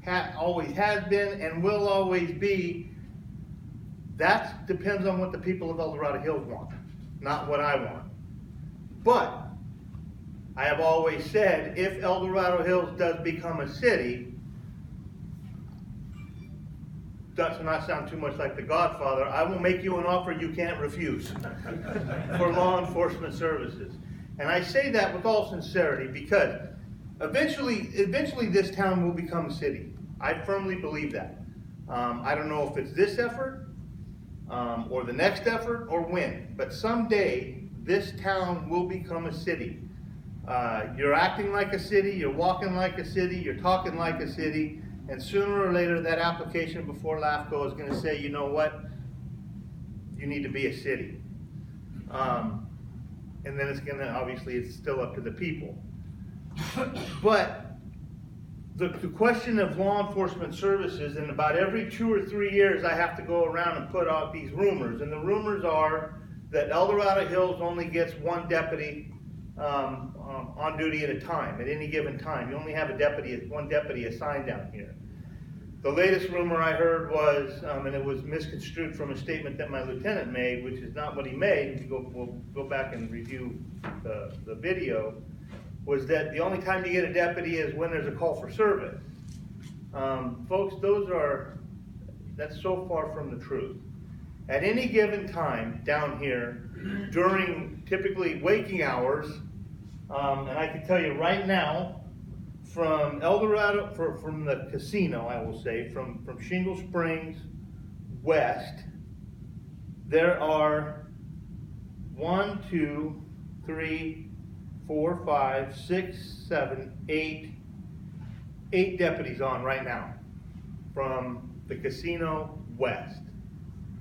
always has been and will always be. That depends on what the people of El Dorado Hills want, not what I want. But I have always said, if El Dorado Hills does become a city, does not sound too much like The Godfather, I will make you an offer you can't refuse for law enforcement services. And I say that with all sincerity because eventually this town will become a city. I firmly believe that. I don't know if it's this effort or the next effort or when, but someday this town will become a city. You're acting like a city, you're walking like a city, you're talking like a city, and sooner or later that application before LAFCO is going to say, you know what, you need to be a city. And then it's going to, obviously it's still up to the people. But the question of law enforcement services, and about every 2 or 3 years I have to go around and put out these rumors, and the rumors are that El Dorado Hills only gets one deputy on duty at a time, at any given time. You only have one deputy assigned down here. The latest rumor I heard was, and it was misconstrued from a statement that my lieutenant made, which is not what he made. We'll go back and review the video, was that the only time you get a deputy is when there's a call for service. Folks, that's so far from the truth. At any given time down here, during typically waking hours, and I can tell you right now, from El Dorado, from the casino, I will say, from Shingle Springs west, there are 1, 2, 3, 4, 5, 6, 7, 8 deputies on right now from the casino west.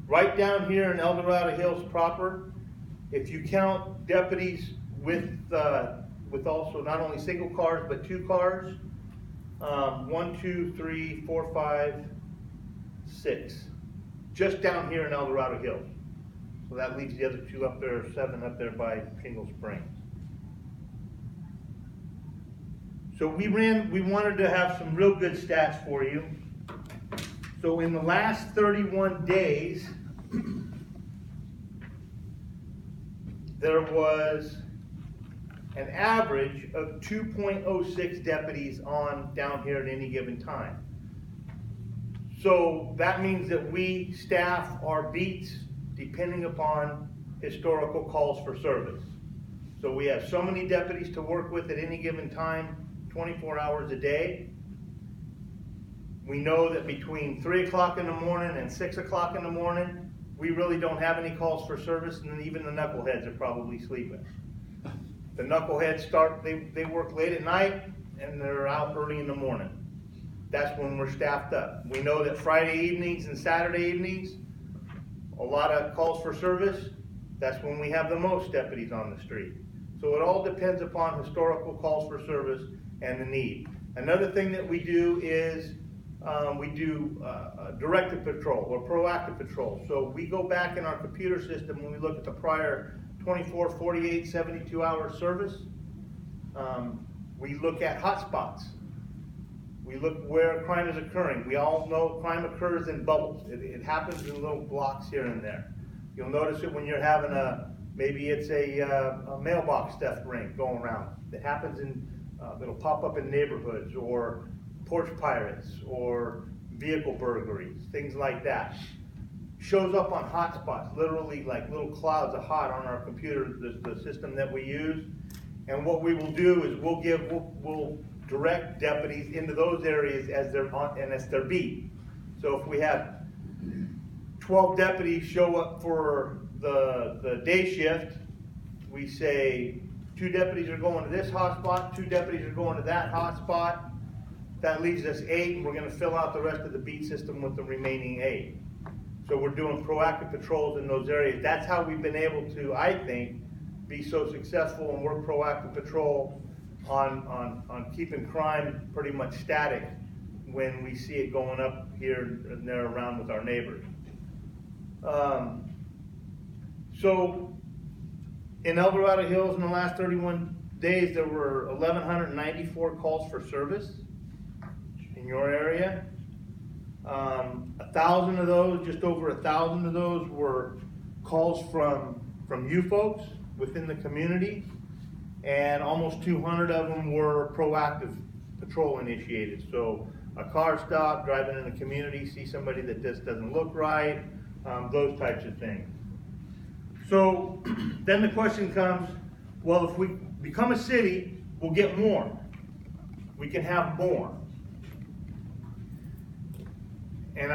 Right down here in El Dorado Hills proper, if you count deputies with also not only single cars but 2 cars, 1, 2, 3, 4, 5, 6, just down here in El Dorado Hills. So that leaves the other 2 up there, 7 up there by Shingle Springs. So we wanted to have some real good stats for you. So in the last 31 days, there was an average of 2.06 deputies on down here at any given time. So that means that we staff our beats depending upon historical calls for service. So we have so many deputies to work with at any given time, 24 hours a day. We know that between 3 o'clock in the morning and 6 o'clock in the morning, we really don't have any calls for service, and even the knuckleheads are probably sleeping. The knuckleheads they work late at night and they're out early in the morning. That's when we're staffed up. We know that Friday evenings and Saturday evenings, a lot of calls for service, that's when we have the most deputies on the street. So it all depends upon historical calls for service and the need. Another thing that we do is we do directed patrol or proactive patrol. So we go back in our computer system when we look at the prior 24, 48, 72 hour service. We look at hotspots. We look where crime is occurring. We all know crime occurs in bubbles. It happens in little blocks here and there. You'll notice it when you're having maybe it's a mailbox theft ring going around. It happens it'll pop up in neighborhoods, or porch pirates, or vehicle burglaries, things like that. Shows up on hotspots, literally like little clouds of hot on our computer, the system that we use. And what we will do is we'll direct deputies into those areas as their beat. So if we have 12 deputies show up for the day shift, we say 2 deputies are going to this hotspot, 2 deputies are going to that hotspot. That leaves us 8, and we're going to fill out the rest of the beat system with the remaining 8. So we're doing proactive patrols in those areas. That's how we've been able to, I think, be so successful and work proactive patrol on keeping crime pretty much static when we see it going up here and there around with our neighbors. So in El Dorado Hills in the last 31 days, there were 1,194 calls for service. And in your area. 1,000 of those, just over 1,000 of those were calls from you folks within the community, and almost 200 of them were proactive patrol initiated. So a car stop, driving in the community, see somebody that just doesn't look right, those types of things. So then the question comes, well, if we become a city, we'll get more. We can have more. And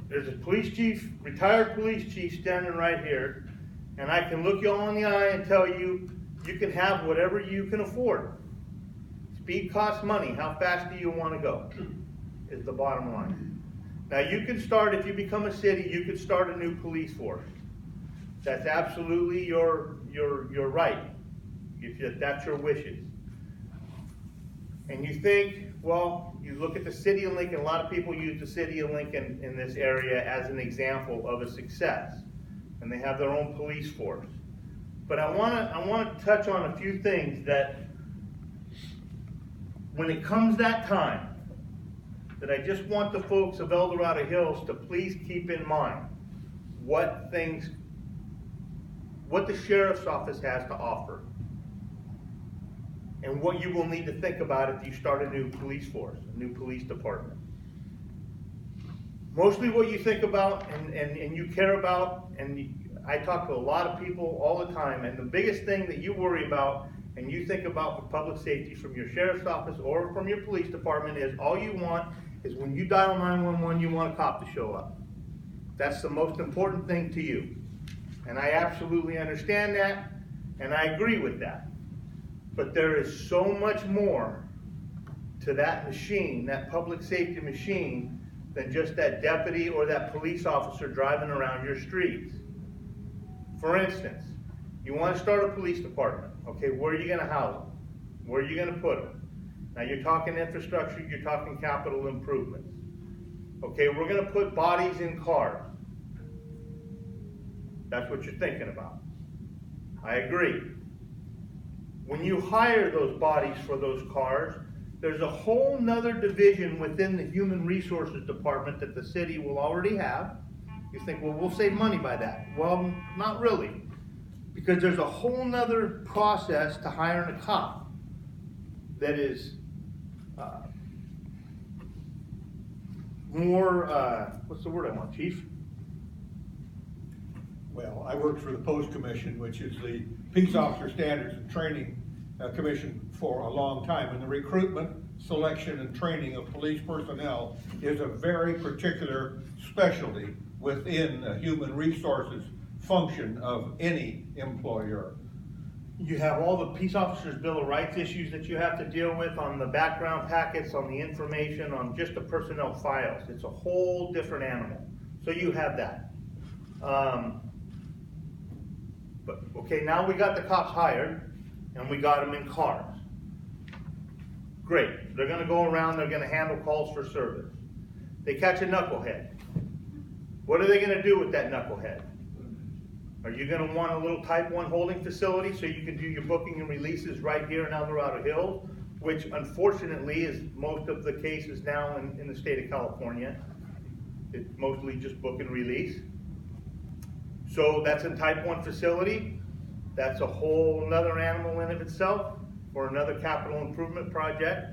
there's a police chief, retired police chief standing right here, and I can look you all in the eye and tell you, you can have whatever you can afford. Speed costs money. How fast do you want to go? Is the bottom line. Now you can start, if you become a city, you could start a new police force. That's absolutely your right, if that's your wishes. And you think, well, you look at the city of Lincoln, a lot of people use the city of Lincoln in this area as an example of a success. And they have their own police force. But I want to touch on a few things that, when it comes that time, that I just want the folks of El Dorado Hills to please keep in mind what the sheriff's office has to offer, and what you will need to think about if you start a new police force, a new police department. Mostly what you think about and you care about, I talk to a lot of people all the time, and the biggest thing that you worry about and you think about for public safety from your sheriff's office or from your police department is, all you want is when you dial 911, you want a cop to show up. That's the most important thing to you. And I absolutely understand that, and I agree with that. But there is so much more to that machine, that public safety machine, than just that deputy or that police officer driving around your streets. For instance, you want to start a police department. Okay, where are you going to house them? Where are you going to put them? Now you're talking infrastructure, you're talking capital improvements. Okay, we're going to put bodies in cars. That's what you're thinking about. I agree. When you hire those bodies for those cars, there's a whole nother division within the human resources department that the city will already have. You think, well, we'll save money by that. Well, not really. Because there's a whole nother process to hiring a cop that is more, what's the word I want, Chief? Well, I worked for the Post Commission, which is the Peace Officer Standards and Training Commission for a long time. And the recruitment, selection, and training of police personnel is a very particular specialty within the human resources function of any employer. You have all the Peace Officers Bill of Rights issues that you have to deal with on the background packets, on the information, on just the personnel files. It's a whole different animal. So you have that. But okay, now we got the cops hired and we got them in cars. Great. They're going to go around, they're going to handle calls for service. They catch a knucklehead. What are they going to do with that knucklehead? Are you going to want a little Type 1 holding facility so you can do your booking and releases right here in El Dorado Hills, which unfortunately is most of the cases now in the state of California. It's mostly just book and release. So that's a Type 1 facility. That's a whole nother animal in of itself for another capital improvement project.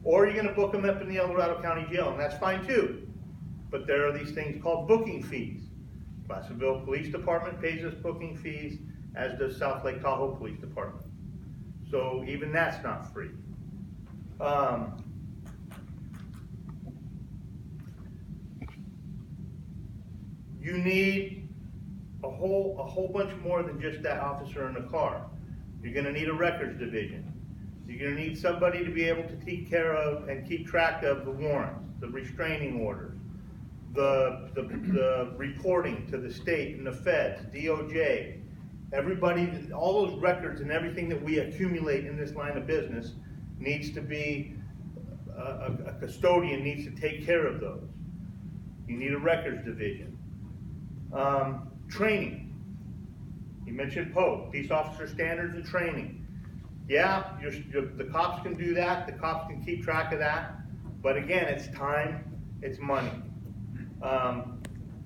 Or you're going to book them up in the El Dorado County Jail, and that's fine too. But there are these things called booking fees. Placerville Police Department pays us booking fees, as does South Lake Tahoe Police Department. So even that's not free. You need a whole bunch more than just that officer in the car. You're going to need a records division. You're going to need somebody to be able to take care of and keep track of the warrants, the restraining orders, the reporting to the state and the feds, DOJ. Everybody, all those records and everything that we accumulate in this line of business needs to be, a custodian needs to take care of those. You need a records division. Training. You mentioned POE, Peace Officer Standards and Training. Yeah, the cops can do that. The cops can keep track of that. But again, it's time, it's money.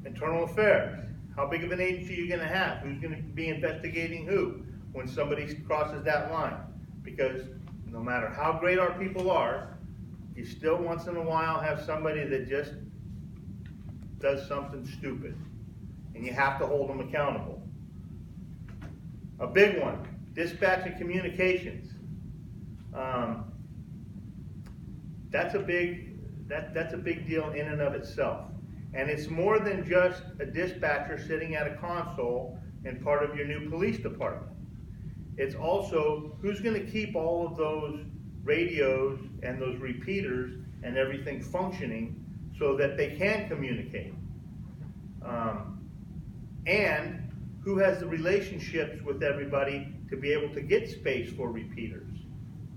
Internal affairs, how big of an agency are you gonna have? Who's gonna be investigating who when somebody crosses that line? Because no matter how great our people are, you still once in a while have somebody that just does something stupid, and you have to hold them accountable. A big one, dispatch and communications. That's a big deal in and of itself. And it's more than just a dispatcher sitting at a console and part of your new police department. It's also who's gonna keep all of those radios and those repeaters and everything functioning so that they can communicate. And who has the relationships with everybody to be able to get space for repeaters.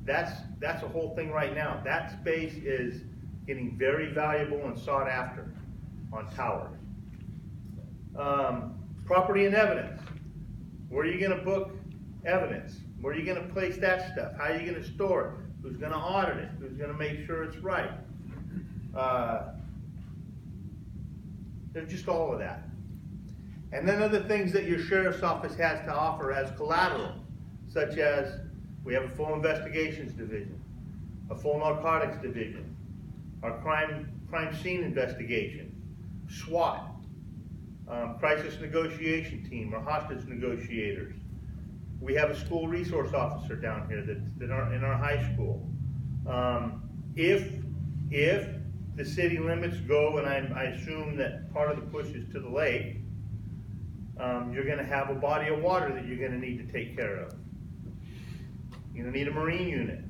That's a whole thing right now. That space is getting very valuable and sought after on towers. Property and evidence. Where are you gonna book evidence? Where are you gonna place that stuff? How are you gonna store it? Who's gonna audit it? Who's gonna make sure it's right? There's just all of that. And then other things that your sheriff's office has to offer as collateral, such as we have a full investigations division, a full narcotics division, our crime scene investigation, SWAT, crisis negotiation team, or hostage negotiators. We have a school resource officer down here that are in our high school. If the city limits go, and I assume that part of the push is to the lake, you're gonna have a body of water that you're gonna need to take care of. You're gonna need a marine unit.